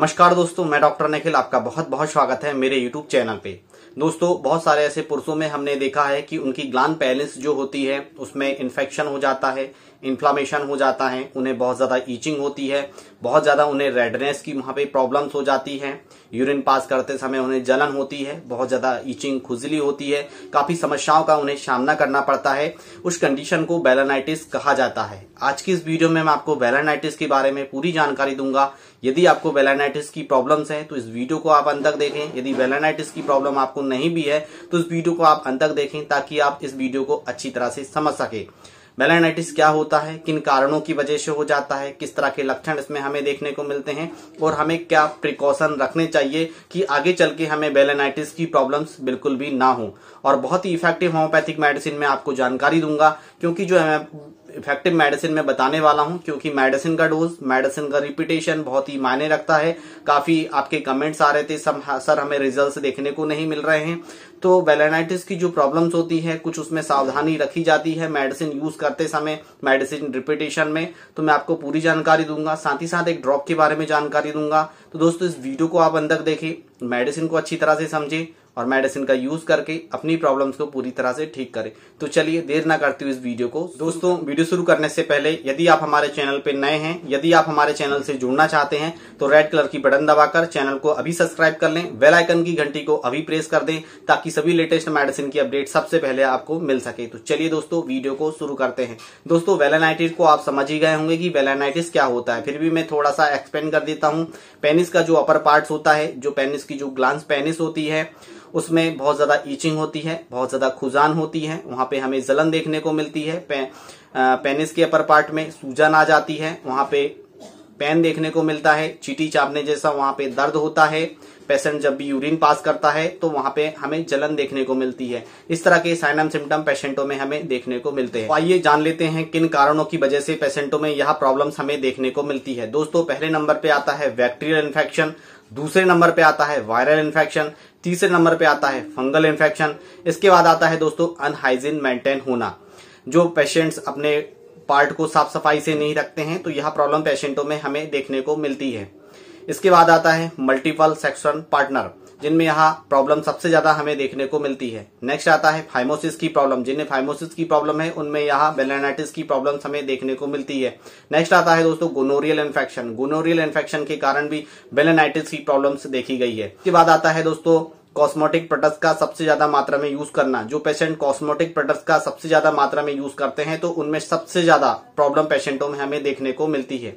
नमस्कार दोस्तों, मैं डॉक्टर निखिल आपका बहुत बहुत स्वागत है मेरे YouTube चैनल पे। दोस्तों, बहुत सारे ऐसे पुरुषों में हमने देखा है कि उनकी ग्लैंड पेनिस जो होती है उसमें इन्फेक्शन हो जाता है, इन्फ्लामेशन हो जाता है, उन्हें बहुत ज्यादा ईचिंग होती है, बहुत ज्यादा उन्हें रेडनेस की वहां पे प्रॉब्लम्स हो जाती है, यूरिन पास करते समय उन्हें जलन होती है, बहुत ज्यादा ईचिंग खुजली होती है, काफी समस्याओं का उन्हें सामना करना पड़ता है। उस कंडीशन को बेलेनाइटिस कहा जाता है। आज की इस वीडियो में मैं आपको बेलेनाइटिस के बारे में पूरी जानकारी दूंगा। यदि आपको बेलेनाइटिस की प्रॉब्लम्स है तो इस वीडियो को आप अंत तक देखें। यदि बेलेनाइटिस की प्रॉब्लम आपको नहीं भी है तो इस वीडियो को आप अंत तक देखें ताकि आप इस वीडियो को अच्छी तरह से समझ सके। बेलेनाइटिस क्या होता है, किन कारणों की वजह से हो जाता है, किस तरह के लक्षण इसमें हमें देखने को मिलते हैं और हमें क्या प्रिकॉशन रखने चाहिए कि आगे चल के हमें बेलेनाइटिस की प्रॉब्लम्स बिल्कुल भी ना हो। और बहुत ही इफेक्टिव होम्योपैथिक मेडिसिन में आपको जानकारी दूंगा, क्योंकि जो है इफेक्टिव मेडिसिन में बताने वाला हूं, क्योंकि मेडिसिन का डोज, मेडिसिन का रिपीटेशन बहुत ही मायने रखता है। काफी आपके कमेंट्स आ रहे थे सर हमें रिजल्ट्स देखने को नहीं मिल रहे हैं। तो बेलेनाइटिस की जो प्रॉब्लम्स होती है कुछ उसमें सावधानी रखी जाती है मेडिसिन यूज करते समय, मेडिसिन रिपीटेशन में। तो मैं आपको पूरी जानकारी दूंगा, साथ ही साथ एक ड्रॉप के बारे में जानकारी दूंगा। तो दोस्तों, इस वीडियो को आप अंत तक देखें, मेडिसिन को अच्छी तरह से समझें और मेडिसिन का यूज करके अपनी प्रॉब्लम्स को पूरी तरह से ठीक करें। तो चलिए देर ना करते हुए इस वीडियो को दोस्तों, वीडियो शुरू करने से पहले यदि आप हमारे चैनल पे नए हैं, यदि आप हमारे चैनल से जुड़ना चाहते हैं तो रेड कलर की बटन दबाकर चैनल को अभी सब्सक्राइब कर लें, बेल आइकन की घंटी को अभी प्रेस कर दें ताकि सभी लेटेस्ट मेडिसिन की अपडेट सबसे पहले आपको मिल सके। तो चलिए दोस्तों, वीडियो को शुरू करते हैं। दोस्तों, बेलेनाइटिस को आप समझ ही गए होंगे कि बेलेनाइटिस क्या होता है, फिर भी मैं थोड़ा सा एक्सप्लेन कर देता हूँ। पेनिस का जो अपर पार्ट होता है, जो पेनिस की जो ग्लैंड पेनिस होती है उसमें बहुत ज्यादा ईचिंग होती है, बहुत ज्यादा खुजान होती है, वहां पे हमें जलन देखने को मिलती है। पेनिस के अपर पार्ट में सूजन आ जाती है, वहां पे पेन देखने को मिलता है, चींटी चापने जैसा वहां पे दर्द होता है। पेशेंट जब भी यूरिन पास करता है तो वहां पे हमें जलन देखने को मिलती है। इस तरह के साइन एंड सिम्टम पेशेंटों में हमें देखने को मिलते हैं। तो आइए जान लेते हैं किन कारणों की वजह से पेशेंटों में यह प्रॉब्लम्स हमें देखने को मिलती है। दोस्तों, पहले नंबर पे आता है बैक्टीरियल इन्फेक्शन, दूसरे नंबर पे आता है वायरल इन्फेक्शन, तीसरे नंबर पे आता है फंगल इन्फेक्शन। इसके बाद आता है दोस्तों अनहाइजीन मेंटेन होना, जो पेशेंट्स अपने पार्ट को साफ सफाई से नहीं रखते हैं तो यह प्रॉब्लम पेशेंटों में हमें देखने को मिलती है। इसके बाद आता है मल्टीपल सेक्सुअल पार्टनर, जिनमें यह प्रॉब्लम सबसे ज्यादा हमें देखने को मिलती है। नेक्स्ट आता है फाइमोसिस की प्रॉब्लम, जिन्हें फाइमोसिस की प्रॉब्लम है उनमें यह बेलेनाइटिस की प्रॉब्लम हमें देखने को मिलती है। नेक्स्ट आता है दोस्तों गोनोरियल इन्फेक्शन, गोनोरियल इन्फेक्शन के कारण भी बेलेनाइटिस की प्रॉब्लम्स देखी गई है। इसके बाद आता है दोस्तों कॉस्मेटिक प्रोडक्ट्स का सबसे ज्यादा मात्रा में यूज करना। जो पेशेंट कॉस्मेटिक प्रोडक्ट्स का सबसे ज्यादा मात्रा में यूज करते हैं तो उनमें सबसे ज्यादा प्रॉब्लम पेशेंटों में हमें देखने को मिलती है।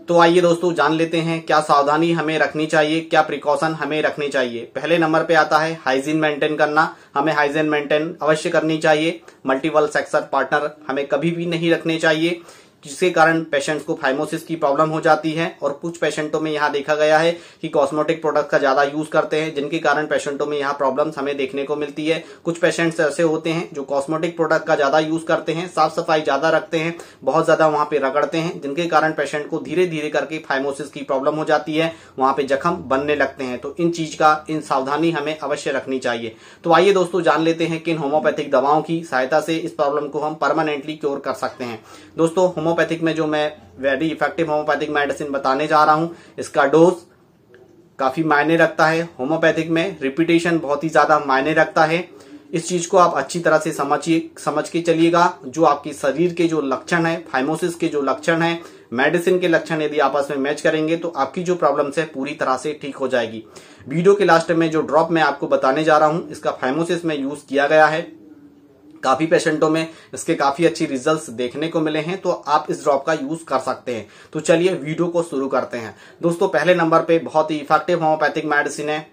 तो आइए दोस्तों जान लेते हैं क्या सावधानी हमें रखनी चाहिए, क्या प्रिकॉशन हमें रखनी चाहिए। पहले नंबर पे आता है हाइजीन मेंटेन करना, हमें हाइजीन मेंटेन अवश्य करनी चाहिए। मल्टीपल सेक्सुअल पार्टनर हमें कभी भी नहीं रखने चाहिए, जिसके कारण पेशेंट्स को फाइमोसिस की प्रॉब्लम हो जाती है। और कुछ पेशेंटों में यहाँ देखा गया है कि कॉस्मेटिक प्रोडक्ट का ज्यादा यूज करते हैं, जिनके कारण पेशेंटों में यहाँ प्रॉब्लम्स हमें देखने को मिलती है। कुछ पेशेंट्स ऐसे होते हैं जो कॉस्मेटिक प्रोडक्ट का ज्यादा यूज करते हैं, साफ सफाई ज्यादा रखते हैं, बहुत ज्यादा वहां पे रगड़ते हैं, जिनके कारण पेशेंट को धीरे धीरे करके फाइमोसिस की प्रॉब्लम हो जाती है, वहां पे जख्म बनने लगते हैं। तो इन सावधानी हमें अवश्य रखनी चाहिए। तो आइए दोस्तों जान लेते हैं किन होम्योपैथिक दवाओं की सहायता से इस प्रॉब्लम को हम परमानेंटली क्योर कर सकते हैं। दोस्तों, होम्योपैथिक में जो मैं वेरी इफेक्टिव होम्योपैथिक मेडिसिन बताने जा रहा हूं, इसका डोज काफी मायने रखता है। होम्योपैथिक में रिपीटेशन बहुत ही ज्यादा मायने रखता है। इस चीज को आप अच्छी तरह से समझ के चलिएगा। जो आपके शरीर के जो लक्षण है, फाइमोसिस के जो लक्षण है, मेडिसिन के लक्षण यदि आपस में मैच करेंगे तो आपकी जो प्रॉब्लम्स है पूरी तरह से ठीक हो जाएगी। वीडियो के लास्ट में जो ड्रॉप मैं आपको बताने जा रहा हूं, इसका फाइमोसिस में यूज किया गया है। काफी पेशेंटों में इसके काफी अच्छी रिजल्ट्स देखने को मिले हैं, तो आप इस ड्रॉप का यूज कर सकते हैं। तो चलिए वीडियो को शुरू करते हैं। दोस्तों, पहले नंबर पे बहुत ही इफेक्टिव होम्योपैथिक मेडिसिन है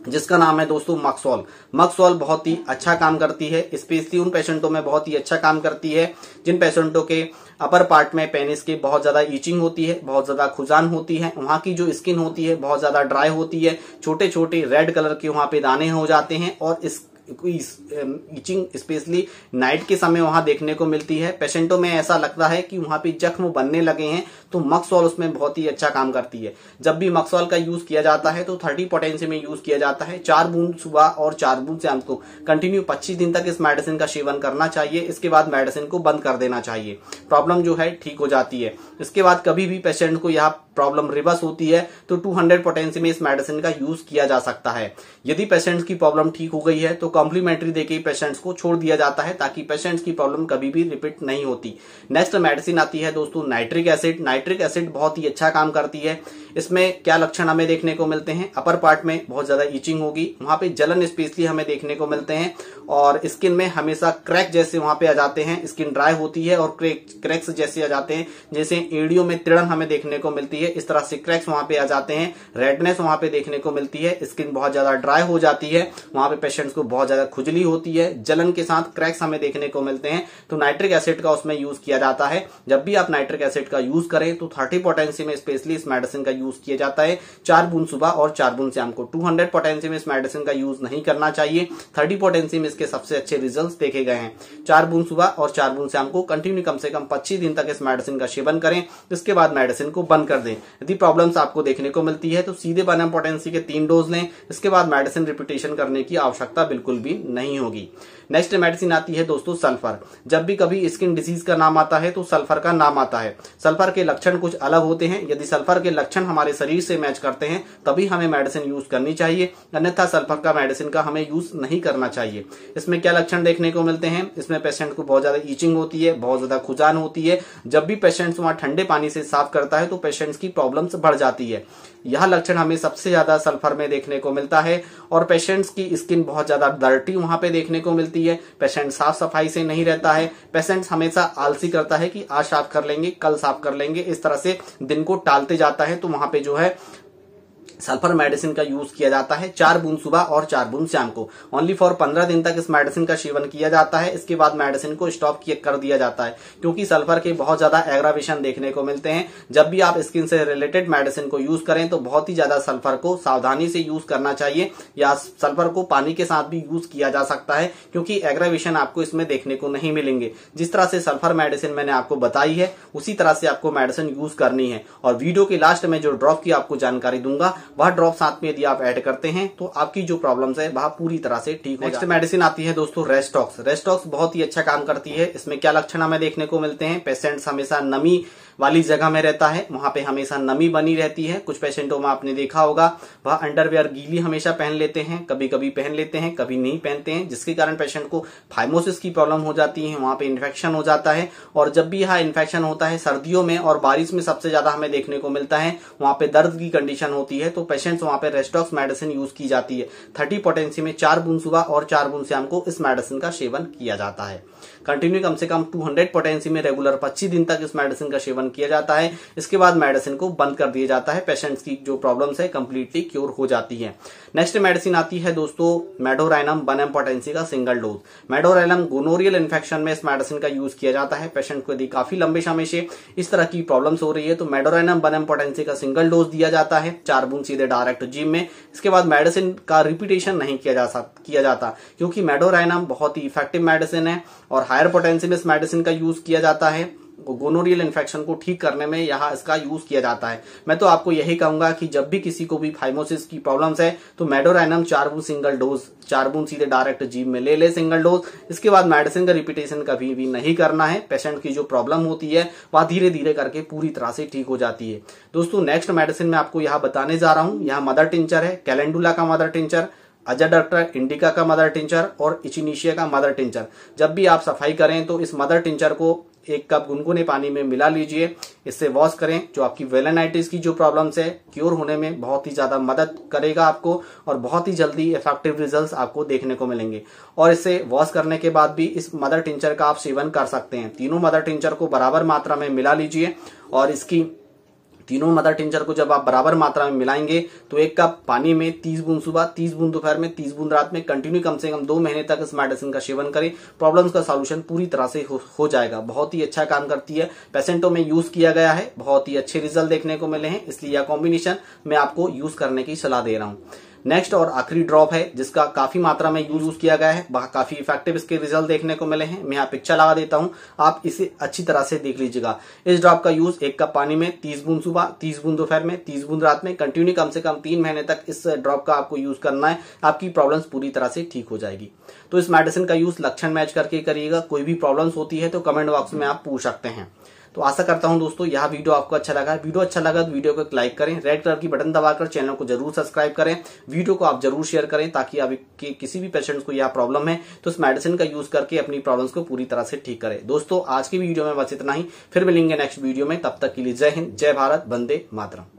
जिसका नाम है दोस्तों मक्सोल। मक्सोल बहुत ही अच्छा काम करती है, स्पेशली उन पेशेंटों में बहुत ही अच्छा काम करती है जिन पेशेंटों के अपर पार्ट में पेनिस के बहुत ज्यादा ईचिंग होती है, बहुत ज्यादा खुजान होती है, वहां की जो स्किन होती है बहुत ज्यादा ड्राई होती है, छोटे छोटे रेड कलर के वहां पे दाने हो जाते हैं और इस ईचिंग स्पेशली नाइट के समय वहां देखने को मिलती है। पेशेंटों में ऐसा लगता है कि वहां पे जख्म बनने लगे हैं, तो मक्सोल उसमें बहुत ही अच्छा काम करती है। जब भी मक्सोल का यूज किया जाता है तो 30 पोटेंसी में यूज किया जाता है। 4 बूंद सुबह और 4 बूंद शाम को कंटिन्यू 25 दिन तक इस मेडिसिन का सेवन करना चाहिए। इसके बाद मेडिसिन को बंद कर देना चाहिए, प्रॉब्लम जो है ठीक हो जाती है। इसके बाद कभी भी पेशेंट को यह प्रॉब्लम रिवर्स होती है तो 200 पोटेंसी में इस मेडिसिन का यूज किया जा सकता है। यदि पेशेंट्स की प्रॉब्लम ठीक हो गई है तो कॉम्प्लीमेंट्री देके पेशेंट्स को छोड़ दिया जाता है ताकि पेशेंट्स की प्रॉब्लम कभी भी रिपीट नहीं होती। नेक्स्ट मेडिसिन आती है दोस्तों नाइट्रिक एसिड। नाइट्रिक एसिड बहुत ही अच्छा काम करती है। इसमें क्या लक्षण हमें देखने को मिलते हैं? अपर पार्ट में बहुत ज्यादा ईचिंग होगी, वहां पे जलन स्पेशली हमें देखने को मिलते हैं और स्किन में हमेशा क्रैक जैसे वहां पे आ जाते हैं, स्किन ड्राई होती है और क्रैक्स जैसे आ जाते हैं, जैसे एड़ियों में तिड़न हमें देखने को मिलती है, इस तरह से क्रैक्स वहां पे आ जाते हैं, रेडनेस वहां पे देखने को मिलती है, स्किन बहुत ज्यादा ड्राई हो जाती है, वहां पे पेशेंट्स को बहुत ज्यादा खुजली होती है, जलन के साथ क्रैक्स हमें देखने को मिलते हैं। तो नाइट्रिक एसिड का उसमें यूज किया जाता है। जब भी आप नाइट्रिक एसिड का यूज करें तो 30 पोटेंसी में स्पेशली इस मेडिसिन का यूज किया जाता है। 4 बूंद सुबह और 4 बूंद शाम को। 200 पोटेंसी में इस मेडिसिन का यूज नहीं करना चाहिए। 30 पोटेंसी में इसके सबसे अच्छे रिजल्ट्स देखे गए हैं। 4 बूंद सुबह और 4 बूंद शाम को कंटिन्यू कम से कम 25 दिन तक इस मेडिसिन का सेवन करें। इसके बाद मेडिसिन को बंद कर दें। यदि प्रॉब्लम्स आपको देखने को मिलती है तो सीधे 1 mg पोटेंसी के 3 डोज लें। इसके बाद मेडिसिन रिपीटेशन करने की आवश्यकता बिल्कुल भी नहीं होगी। नेक्स्ट मेडिसिन आती है दोस्तों सल्फर। जब भी कभी स्किन डिजीज का नाम आता है तो सल्फर का नाम आता है। सल्फर के लक्षण कुछ अलग होते हैं। यदि सल्फर के लक्षण हमारे शरीर से मैच करते हैं तभी हमें मेडिसिन यूज करनी चाहिए, अन्यथा सल्फर का मेडिसिन का हमें यूज नहीं करना चाहिए। इसमें क्या लक्षण देखने को मिलते हैं? इसमें पेशेंट को बहुत ज्यादा ईचिंग होती है, बहुत ज्यादा खुजान होती है। जब भी पेशेंट्स वहां ठंडे पानी से साफ करता है तो पेशेंट्स की प्रॉब्लम्स बढ़ जाती है। यह लक्षण हमें सबसे ज्यादा सल्फर में देखने को मिलता है और पेशेंट्स की स्किन बहुत ज्यादा डर्टी वहां पे देखने को मिलती है। पेशेंट साफ सफाई से नहीं रहता है। पेशेंट्स हमेशा आलसी करता है कि आज साफ कर लेंगे, कल साफ कर लेंगे, इस तरह से दिन को टालते जाता है। तो वहां पे जो है सल्फर मेडिसिन का यूज किया जाता है। 4 बूंद सुबह और 4 बूंद शाम को। ओनली फॉर 15 दिन तक इस मेडिसिन का सेवन किया जाता है। इसके बाद मेडिसिन को स्टॉप कर दिया जाता है क्योंकि सल्फर के बहुत ज्यादा एग्रावेशन देखने को मिलते हैं। जब भी आप स्किन से रिलेटेड मेडिसिन को यूज करें तो बहुत ही ज्यादा सल्फर को सावधानी से यूज करना चाहिए, या सल्फर को पानी के साथ भी यूज किया जा सकता है क्योंकि एग्रावेशन आपको इसमें देखने को नहीं मिलेंगे। जिस तरह से सल्फर मेडिसिन मैंने आपको बताई है उसी तरह से आपको मेडिसिन यूज करनी है। और वीडियो के लास्ट में जो ड्रॉप की आपको जानकारी दूंगा वह ड्रॉप साथ में यदि आप ऐड करते हैं तो आपकी जो प्रॉब्लम्स है वह पूरी तरह से ठीक हो जाएगी। नेक्स्ट मेडिसिन आती है दोस्तों रेस्टॉक्स। रेस्टॉक्स बहुत ही अच्छा काम करती है। इसमें क्या लक्षण हमें देखने को मिलते हैं? पेशेंट्स हमेशा नमी वाली जगह में रहता है, वहां पे हमेशा नमी बनी रहती है। कुछ पेशेंटों में आपने देखा होगा वह अंडरवेयर गीली हमेशा पहन लेते हैं, कभी कभी पहन लेते हैं, कभी नहीं पहनते हैं, जिसके कारण पेशेंट को फाइमोसिस की प्रॉब्लम हो जाती है, वहां पे इन्फेक्शन हो जाता है। और जब भी यह इन्फेक्शन होता है सर्दियों में और बारिश में सबसे ज्यादा हमें देखने को मिलता है, वहां पे दर्द की कंडीशन होती है तो पेशेंट्स वहां पे रेस्टॉक्स मेडिसिन यूज की जाती है। 30 पोटेंसी में 4 बूंद सुबह और 4 बूंद शाम को इस मेडिसिन का सेवन किया जाता है। कंटिन्यू कम से कम 200 पोटेंसी में रेगुलर 25 दिन तक इस मेडिसिन का सेवन किया जाता है। इसके बाद मेडिसिन को बंद कर दिया जाता है। पेशेंट्स की जो प्रॉब्लम्स है कंप्लीटली क्योर हो जाती है। नेक्स्ट मेडिसिन आती है दोस्तों मेडोराइनम 1 mg पोटेंसी का single dose. Medorrhinum gonorrhoeal infection में इस मेडिसिन का यूज किया जाता है। पेशेंट को यदि काफी लंबे समय से इस तरह की प्रॉब्लम्स हो रही है तो मेडोराइनम 1 mg पोटेंसी का सिंगल डोज दिया जाता है। 4 बूंद सीधे डायरेक्ट जिम में। इसके बाद मेडिसिन का रिपीटेशन नहीं किया जाता क्योंकि मेडोराइनम बहुत ही इफेक्टिव मेडिसिन है और हायर पोटेंसी में इस मेडिसिन का यूज किया जाता है। गोनोरियल इन्फेक्शन को ठीक करने में यहाँ इसका यूज किया जाता है। मैं तो आपको यही कहूंगा कि जब भी किसी को भी फाइमोसिस की प्रॉब्लम्स है तो मेडोराइनम 4 बूंद सिंगल डोज, 4 बूंद सीधे डायरेक्ट जिम में ले सिंगल डोज। इसके बाद मेडिसिन का रिपीटेशन कभी भी नहीं करना है। पेशेंट की जो प्रॉब्लम होती है वह धीरे धीरे करके पूरी तरह से ठीक हो जाती है। दोस्तों नेक्स्ट मेडिसिन मैं आपको यहाँ बताने जा रहा हूँ। यहाँ मदर टिंचर है, कैलेंडुला का मदर टिंचर, अजाडक्टर इंडिका का मदर टिंचर और इचिनीशिया का मदर टिंचर। जब भी आप सफाई करें तो इस मदर टिंचर को 1 कप गुनगुने पानी में मिला लीजिए, इससे वॉश करें। जो आपकी वेलेनाइटिस की जो प्रॉब्लम्स है क्योर होने में बहुत ही ज्यादा मदद करेगा आपको और बहुत ही जल्दी इफेक्टिव रिजल्ट्स आपको देखने को मिलेंगे। और इसे वॉश करने के बाद भी इस मदर टिंचर का आप सेवन कर सकते हैं। तीनों मदर टिंचर को बराबर मात्रा में मिला लीजिए और इसकी तीनों मदर टिंचर को जब आप बराबर मात्रा में मिलाएंगे तो 1 कप पानी में 30 बूंद सुबह, 30 बूंद दोपहर में, 30 बूंद रात में कंटिन्यू कम से कम 2 महीने तक इस मेडिसिन का सेवन करें। प्रॉब्लम्स का सॉल्यूशन पूरी तरह से हो जाएगा। बहुत ही अच्छा काम करती है। पेशेंटों में यूज किया गया है, बहुत ही अच्छे रिजल्ट देखने को मिले हैं, इसलिए यह कॉम्बिनेशन मैं आपको यूज करने की सलाह दे रहा हूँ। नेक्स्ट और आखिरी ड्रॉप है जिसका काफी मात्रा में यूज किया गया है, वह काफी इफेक्टिव इसके रिजल्ट देखने को मिले हैं। मैं यहाँ पिक्चर लगा देता हूँ, आप इसे अच्छी तरह से देख लीजिएगा। इस ड्रॉप का यूज 1 कप पानी में 30 बूंद सुबह, 30 बूंद दोपहर में, 30 बूंद रात में कंटिन्यू कम से कम 3 महीने तक इस ड्रॉप का आपको यूज करना है। आपकी प्रॉब्लम्स पूरी तरह से ठीक हो जाएगी। तो इस मेडिसिन का यूज लक्षण मैच करके करिएगा। कोई भी प्रॉब्लम्स होती है तो कमेंट बॉक्स में आप पूछ सकते हैं। तो आशा करता हूं दोस्तों यह वीडियो आपको अच्छा लगा। वीडियो अच्छा लगा तो वीडियो को लाइक करें, रेड कलर की बटन दबाकर चैनल को जरूर सब्सक्राइब करें, वीडियो को आप जरूर शेयर करें ताकि आपके किसी भी पेशेंट्स को यह प्रॉब्लम है तो इस मेडिसिन का यूज करके अपनी प्रॉब्लम्स को पूरी तरह से ठीक करें। दोस्तों आज की वीडियो में बस इतना ही, फिर मिलेंगे नेक्स्ट वीडियो में। तब तक के लिए जय हिंद, जय भारत, वंदे मातरम।